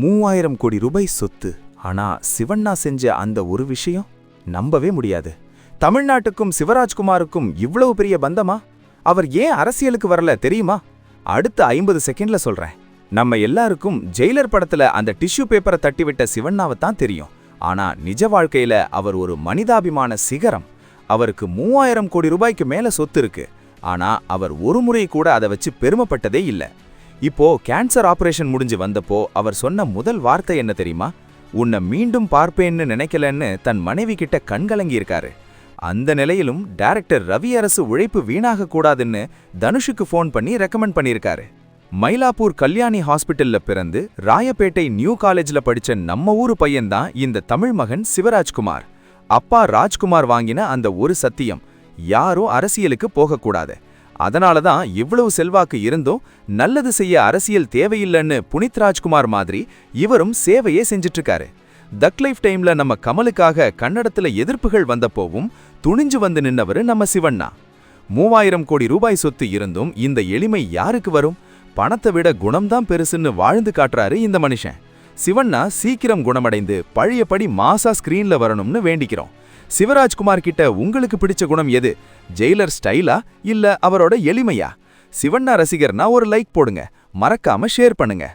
3000 கோடி ரூபாய் சொத்து. ஆனா சிவண்ணா செஞ்ச அந்த ஒரு விஷயம் நம்பவே முடியாது. தமிழ்நாட்டுக்கும் சிவராஜ்குமாருக்கும் இவ்வளவு பெரிய பந்தமா? அவர் ஏன் அரசியலுக்கு வரல தெரியுமா? அடுத்த 50 செகண்ட்ல சொல்றேன். நம்ம எல்லாருக்கும் ஜெயிலர் படத்துல அந்த டிஷ்யூ பேப்பரை தட்டிவிட்ட சிவண்ணாவை தான் தெரியும். ஆனா நிஜ வாழ்க்கையில அவர் ஒரு மனிதாபிமான சிகரம். அவருக்கு 3000 கோடி ரூபாய்க்கு மேல சொத்து இருக்கு. ஆனா அவர் ஒரு முறை கூட அதை வச்சு பெருமைப்பட்டதே இல்ல. இப்போ கேன்சர் ஆபரேஷன் முடிஞ்சு வந்தப்போ அவர் சொன்ன முதல் வார்த்தை என்ன தெரியுமா? உன்னை மீண்டும் பார்ப்பேன்னு நினைக்கலன்னு தன் மனைவி கிட்ட கண்கலங்கி இருக்காரு. அந்த நிலையிலும் டைரக்டர் ரவி அரசு உழைப்பு வீணாக கூடாதுன்னு தனுஷுக்கு ஃபோன் பண்ணி ரெக்கமெண்ட் பண்ணியிருக்காரு. மயிலாப்பூர் கல்யாணி ஹாஸ்பிட்டல்ல பிறந்து ராயப்பேட்டை நியூ காலேஜ்ல படிச்ச நம்ம ஊரு பையன்தான் இந்த தமிழ் மகன் சிவராஜ்குமார். அப்பா ராஜ்குமார் வாங்கின அந்த ஒரு சத்தியம், யாரும் அரசியலுக்கு போகக்கூடாது. அதனாலதான் இவ்வளவு செல்வாக்கு இருந்தும் நல்லது செய்ய அரசியல் தேவையில்லைன்னு புனித் ராஜ்குமார் மாதிரி இவரும் சேவையே செஞ்சிட்டு இருக்காரு. தக் லைஃப் டைம்ல நம்ம கமலுக்காக கன்னடத்துல எதிர்ப்புகள் வந்தப்போவும் துணிஞ்சு வந்து நின்னவரு நம்ம சிவண்ணா. 3000 கோடி ரூபாய் சொத்து இருந்தும் இந்த எளிமை யாருக்கு வரும்? பணத்தை விட குணம்தான் பெருசுன்னு வாழ்ந்து காட்டுறாரு இந்த மனுஷன். சிவண்ணா சீக்கிரம் குணமடைந்து பழையபடி மாசா ஸ்கிரீன்ல வரணும்னு வேண்டிக்கிறோம். சிவராஜ்குமார் கிட்ட உங்களுக்கு பிடிச்ச குணம் எது? ஜெயிலர் ஸ்டைலா இல்ல அவரோட எளிமையா? சிவண்ணா ரசிகர்னா ஒரு லைக் போடுங்க, மறக்காம ஷேர் பண்ணுங்க.